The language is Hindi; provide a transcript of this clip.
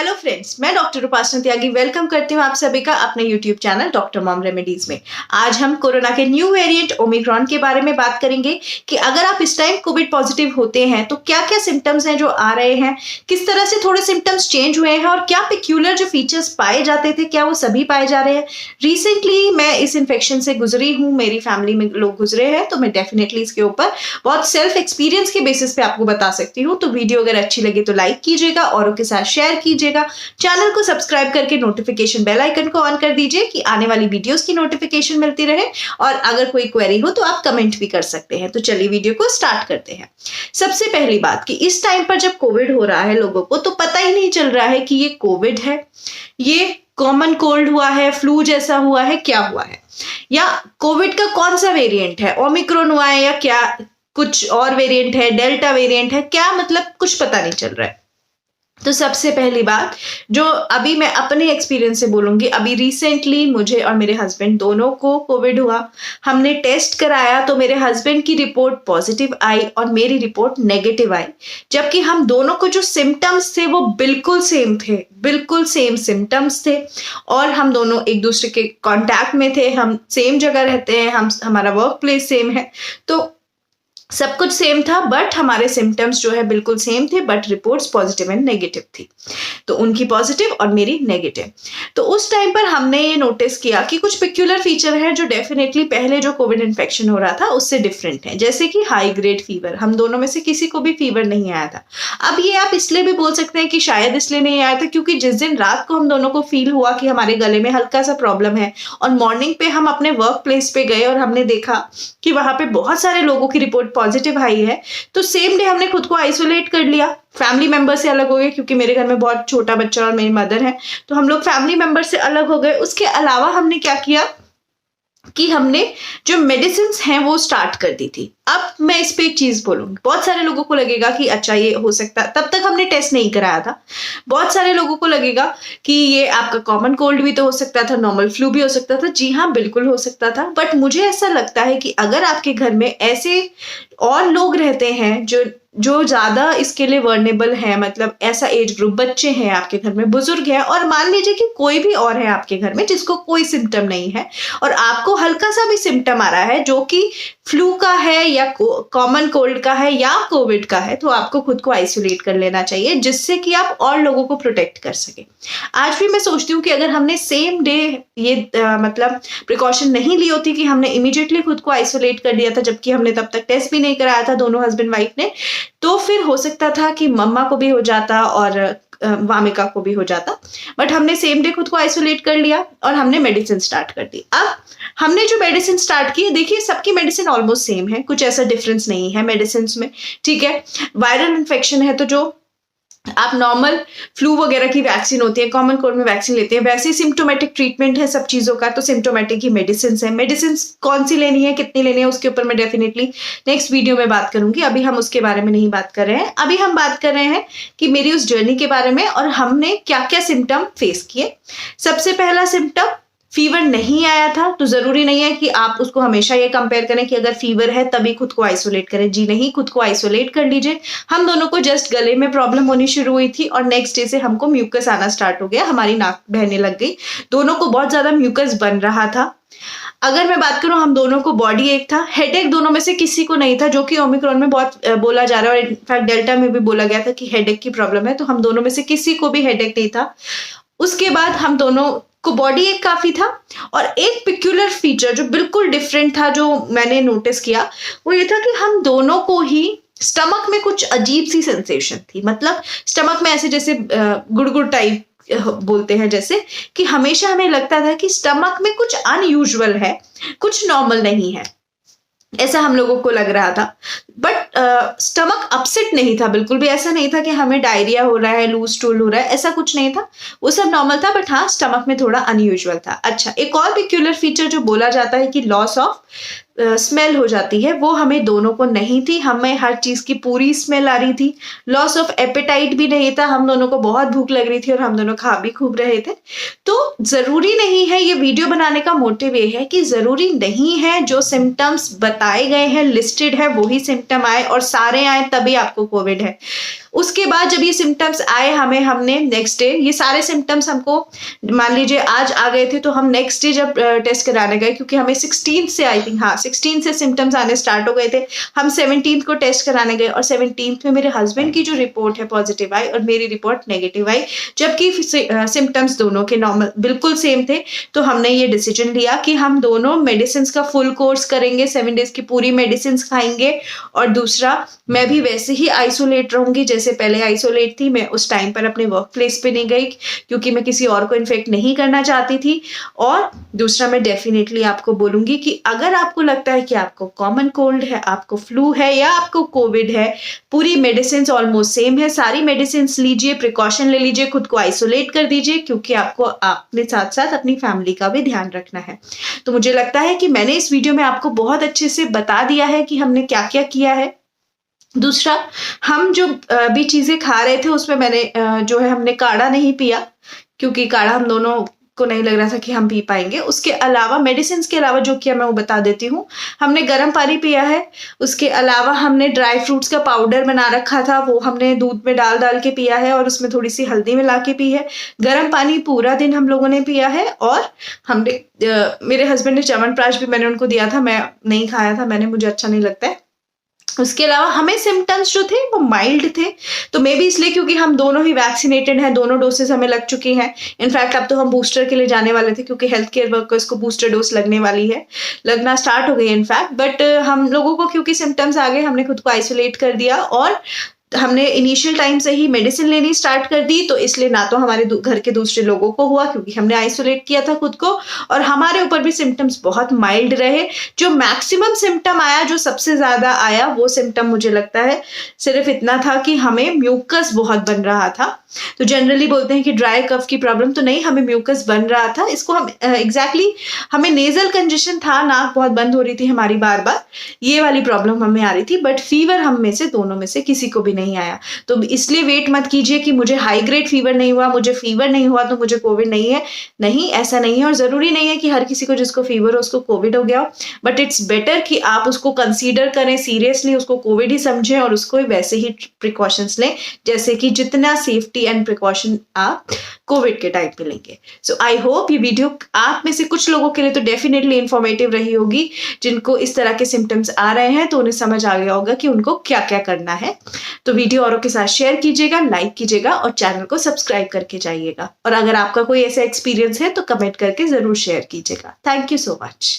हेलो फ्रेंड्स, मैं डॉक्टर उपासना त्यागी वेलकम करती हूँ आप सभी का अपने YouTube channel doctor mom remedies में। आज हम कोरोना के न्यू वेरिएंट ओमिक्रॉन के बारे में बात करेंगे कि अगर आप इस टाइम कोविड पॉजिटिव होते हैं तो क्या क्या सिम्टम्स हैं जो आ रहे हैं, किस तरह से थोड़े सिम्टम्स चेंज हुए हैं और क्या पेक्यूलर जो फीचर्स पाए जाते थे क्या वो सभी पाए जा रहे हैं। रिसेंटली मैं इस इन्फेक्शन से गुजरी हूँ, मेरी फैमिली में लोग गुजरे हैं, तो मैं डेफिनेटली इसके ऊपर बहुत सेल्फ एक्सपीरियंस के बेसिस पे आपको बता सकती हूँ। तो वीडियो अगर अच्छी लगे तो लाइक कीजिएगा, औरों के साथ शेयर कीजिएगा, चैनल को सब्सक्राइब करके नोटिफिकेशन बेल आइकन को ऑन कर दीजिए कि आने वाली वीडियोस की नोटिफिकेशन मिलती रहे। और अगर कोई क्वेरी हो तो आप कमेंट भी कर सकते हैं। तो चलिए वीडियो को स्टार्ट करते हैं। सबसे पहली बात कि इस टाइम पर जब कोविड हो रहा है लोगों को तो पता ही नहीं चल रहा है कि ये कोविड है, ये कॉमन कोल्ड हुआ है, फ्लू जैसा हुआ है, क्या हुआ है, या कोविड का कौन सा वेरिएंट है, ओमिक्रॉन हुआ है या क्या कुछ और वेरिएंट है, डेल्टा वेरिएंट है, क्या मतलब कुछ पता नहीं चल रहा है। तो सबसे पहली बात जो अभी मैं अपने एक्सपीरियंस से बोलूंगी, अभी रिसेंटली मुझे और मेरे हस्बैंड दोनों को कोविड हुआ। हमने टेस्ट कराया तो मेरे हस्बैंड की रिपोर्ट पॉजिटिव आई और मेरी रिपोर्ट नेगेटिव आई, जबकि हम दोनों को जो सिम्टम्स थे वो बिल्कुल सेम थे, बिल्कुल सेम सिम्टम्स थे और हम दोनों एक दूसरे के कांटेक्ट में थे, हम सेम जगह रहते हैं, हमारा वर्क प्लेस सेम है, तो सब कुछ सेम था, बट हमारे सिम्टम्स जो है बिल्कुल सेम थे, but reports positive and negative थी। तो उनकी पॉजिटिव और मेरी नेगेटिव। तो उस टाइम पर हमने ये नोटिस किया कि कुछ पिक्यूलर फीचर है जो डेफिनेटली पहले जो कोविड इन्फेक्शन हो रहा था उससे डिफरेंट है, जैसे कि हाई ग्रेड फीवर। हम दोनों में से किसी को भी फीवर नहीं आया था। अब ये आप इसलिए भी बोल सकते हैं कि शायद इसलिए नहीं आया था क्योंकि जिस दिन रात को हम दोनों को फील हुआ कि हमारे गले में हल्का सा प्रॉब्लम है और मॉर्निंग पे हम अपने वर्क प्लेस पे गए और हमने देखा कि वहां पे बहुत सारे लोगों की रिपोर्ट पॉजिटिव आई है, तो सेम डे हमने खुद को आइसोलेट कर लिया। फैमिली मेंबर से अलग हो गए क्योंकि मेरे घर में बहुत छोटा बच्चा और मेरी मदर है, तो हम लोग फैमिली मेंबर से अलग हो गए। उसके अलावा हमने क्या किया कि हमने जो मेडिसिन हैं वो स्टार्ट कर दी थी। अब मैं इस पे एक चीज बोलूंगी, बहुत सारे लोगों को लगेगा कि अच्छा ये हो सकता, तब तक हमने टेस्ट नहीं कराया था। बहुत सारे लोगों को लगेगा कि ये आपका कॉमन कोल्ड भी तो हो सकता था, नॉर्मल फ्लू भी हो सकता था। जी हाँ, बिल्कुल हो सकता था, बट मुझे ऐसा लगता है कि अगर आपके घर में ऐसे और लोग रहते हैं जो ज्यादा इसके लिए वर्नेबल है, मतलब ऐसा एज ग्रुप, बच्चे हैं आपके घर में, बुजुर्ग हैं, और मान लीजिए कि कोई भी और है आपके घर में जिसको कोई सिम्टम नहीं है और आपको हल्का सा भी सिम्टम आ रहा है जो कि फ्लू का है या कॉमन कोल्ड का है या कोविड का है, तो आपको खुद को आइसोलेट कर लेना चाहिए जिससे कि आप और लोगों को प्रोटेक्ट कर सके। आज भी मैं सोचती हूँ कि अगर हमने सेम डे ये मतलब प्रिकॉशन नहीं ली होती कि हमने इमीडिएटली खुद को आइसोलेट कर लिया था, जबकि हमने तब तक टेस्ट भी नहीं कराया था दोनों हस्बैंड वाइफ ने, तो फिर हो सकता था कि मम्मा को भी हो जाता और वामिका को भी हो जाता। बट हमने सेम डे खुद को आइसोलेट कर लिया और हमने मेडिसिन स्टार्ट कर दी। अब हमने जो मेडिसिन स्टार्ट की, देखिए सबकी मेडिसिन ऑलमोस्ट सेम है, कुछ ऐसा डिफरेंस नहीं है मेडिसिन में, ठीक है। वायरल इन्फेक्शन है तो जो आप नॉर्मल फ्लू वगैरह की वैक्सीन होती है, कॉमन कोल्ड में वैक्सीन लेते हैं, वैसे ही सिम्टोमेटिक ट्रीटमेंट है सब चीजों का, तो सिम्टोमेटिक ही मेडिसिन है। मेडिसिन कौन सी लेनी है, कितनी लेनी है, उसके ऊपर मैं डेफिनेटली नेक्स्ट वीडियो में बात करूंगी। अभी हम उसके बारे में नहीं बात कर रहे हैं। अभी हम बात कर रहे हैं कि मेरी उस जर्नी के बारे में और हमने क्या क्या सिम्टम फेस किए। सबसे पहला सिम्टम, फीवर नहीं आया था, तो जरूरी नहीं है कि आप उसको हमेशा ये कंपेयर करें कि अगर फीवर है तभी खुद को आइसोलेट करें। जी नहीं, खुद को आइसोलेट कर लीजिए। हम दोनों को जस्ट गले में प्रॉब्लम होनी शुरू हुई थी और नेक्स्ट डे से हमको म्यूकस आना स्टार्ट हो गया, हमारी नाक बहने लग गई, दोनों को बहुत ज्यादा म्यूकस बन रहा था। अगर मैं बात करूं, हम दोनों को बॉडी एक था, हेडेक दोनों में से किसी को नहीं था, जो कि ओमिक्रॉन में बहुत बोला जा रहा है और इनफैक्ट डेल्टा में भी बोला गया था कि हेडेक की प्रॉब्लम है, तो हम दोनों में से किसी को भी हेडेक नहीं था। उसके बाद हम दोनों को बॉडी एक काफी था। और एक पिक्यूलर फीचर जो बिल्कुल डिफरेंट था जो मैंने नोटिस किया, वो ये था कि हम दोनों को ही स्टमक में कुछ अजीब सी सेंसेशन थी, मतलब स्टमक में ऐसे जैसे गुड़गुड़ टाइप बोलते हैं, जैसे कि हमेशा हमें लगता था कि स्टमक में कुछ अनयूजुअल है, कुछ नॉर्मल नहीं है, ऐसा हम लोगों को लग रहा था। बट स्टमक अपसेट नहीं था, बिल्कुल भी ऐसा नहीं था कि हमें डायरिया हो रहा है, लूज स्टूल हो रहा है, ऐसा कुछ नहीं था, वो सब नॉर्मल था, बट हाँ स्टमक में थोड़ा अनयूजुअल था। अच्छा, एक और पिक्यूलर फीचर जो बोला जाता है कि लॉस ऑफ स्मेल हो जाती है, वो हमें दोनों को नहीं थी। हमें हर चीज की पूरी स्मेल आ रही थी। लॉस ऑफ एपेटाइट भी नहीं था, हम दोनों को बहुत भूख लग रही थी और हम दोनों खा भी खूब रहे थे। तो जरूरी नहीं है, ये वीडियो बनाने का मोटिव ये है कि जरूरी नहीं है जो सिम्टम्स बताए गए हैं, लिस्टेड है, वही सिम्टम आए और सारे आए तभी आपको कोविड है। उसके बाद जब ये सिम्टम्स आए हमने नेक्स्ट डे ये सारे सिम्टम्स हमको मान लीजिए आज आ गए थे, तो हम नेक्स्ट डे जब टेस्ट कराने गए, क्योंकि हमें 16 से आई थिंक 16 से सिम्टम्स आने स्टार्ट हो गए थे, हम 17 को टेस्ट कराने गए और 17 में मेरे हस्बैंड की जो रिपोर्ट है पॉजिटिव आई और मेरी रिपोर्ट नेगेटिव आई, जबकि सिम्टम्स दोनों के नॉर्मल बिल्कुल सेम थे। तो हमने ये डिसीजन लिया कि हम दोनों मेडिसिन का फुल कोर्स करेंगे, 7 डेज की पूरी मेडिसिन खाएंगे, और दूसरा मैं भी वैसे ही आइसोलेट रहूंगी जैसे पहले आइसोलेट थी। मैं उस टाइम पर अपने वर्क प्लेस पे नहीं गई क्योंकि मैं किसी और को इन्फेक्ट नहीं करना चाहती थी। और दूसरा मैं डेफिनेटली आपको बोलूंगी कि अगर आपको लगता है कि आपको कॉमन कोल्ड है, आपको फ्लू है या आपको कोविड है, पूरी मेडिसिन ऑलमोस्ट सेम है, सारी मेडिसिन लीजिए, प्रिकॉशन ले लीजिए, खुद को आइसोलेट कर दीजिए, क्योंकि आपको अपने साथ साथ अपनी फैमिली का भी ध्यान रखना है। तो मुझे लगता है कि मैंने इस वीडियो में आपको बहुत अच्छे से बता दिया है कि हमने क्या क्या किया है। दूसरा, हम जो भी चीजें खा रहे थे उसमें मैंने जो है हमने काढ़ा नहीं पिया, क्योंकि काढ़ा हम दोनों को नहीं लग रहा था कि हम पी पाएंगे। उसके अलावा मेडिसिन के अलावा जो किया मैं वो बता देती हूँ। हमने गर्म पानी पिया है, उसके अलावा हमने ड्राई फ्रूट्स का पाउडर बना रखा था, वो हमने दूध में डाल डाल के पिया है और उसमें थोड़ी सी हल्दी मिला के पी है। गर्म पानी पूरा दिन हम लोगों ने पिया है। और हमने मेरे हस्बैंड ने च्यवनप्राश भी मैंने उनको दिया था, मैं नहीं खाया था, मुझे अच्छा नहीं लगता है। उसके अलावा हमें सिम्टम्स जो थे वो माइल्ड थे, तो मे बी इसलिए क्योंकि हम दोनों ही वैक्सीनेटेड हैं, दोनों डोसेस हमें लग चुकी हैं। इनफैक्ट अब तो हम बूस्टर के लिए जाने वाले थे क्योंकि हेल्थ केयर वर्कर्स को बूस्टर डोज लगने वाली है, लगना स्टार्ट हो गई इनफैक्ट। बट हम लोगों को क्योंकि सिम्टम्स आ गए, हमने खुद को आइसोलेट कर दिया और हमने इनिशियल टाइम से ही मेडिसिन लेनी स्टार्ट कर दी। तो इसलिए ना तो हमारे घर के दूसरे लोगों को हुआ क्योंकि हमने आइसोलेट किया था खुद को, और हमारे ऊपर भी सिम्टम्स बहुत माइल्ड रहे। जो मैक्सिमम सिम्टम आया, जो सबसे ज्यादा आया, वो सिम्टम मुझे लगता है सिर्फ इतना था कि हमें म्यूकस बहुत बन रहा था। तो जनरली बोलते हैं कि ड्राई कफ की प्रॉब्लम, तो नहीं, हमें म्यूकस बन रहा था। इसको हम एग्जैक्टली हमें नेजल कंजेशन था, नाक बहुत बंद हो रही थी हमारी बार बार, ये वाली प्रॉब्लम हमें आ रही थी। बट फीवर हम में से दोनों में से किसी को भी नहीं आया। तो इसलिए वेट मत कीजिए कि मुझे हाई ग्रेड फीवर नहीं हुआ, मुझे फीवर नहीं हुआ तो मुझे कोविड नहीं है। नहीं, ऐसा नहीं है। और जरूरी नहीं है कि हर किसी को जिसको फीवर हो उसको कोविड हो गया हो, बट इट्स बेटर कि आप उसको कंसीडर करें सीरियसली, उसको कोविड ही समझें और उसको वैसे ही प्रिकॉशंस लें जैसे कि जितना सेफ्टी एंड प्रिकॉशन आप कोविड के टाइम पे लेंगे। सो आई होप ये वीडियो आप में से कुछ लोगों के लिए तो डेफिनेटली इंफॉर्मेटिव रही होगी। जिनको इस तरह के सिम्टम्स आ रहे हैं तो उन्हें समझ आ गया होगा कि उनको क्या क्या करना है। तो वीडियो औरों के साथ शेयर कीजिएगा, लाइक कीजिएगा और चैनल को सब्सक्राइब करके जाइएगा। और अगर आपका कोई ऐसा एक्सपीरियंस है तो कमेंट करके जरूर शेयर कीजिएगा। Thank you so much.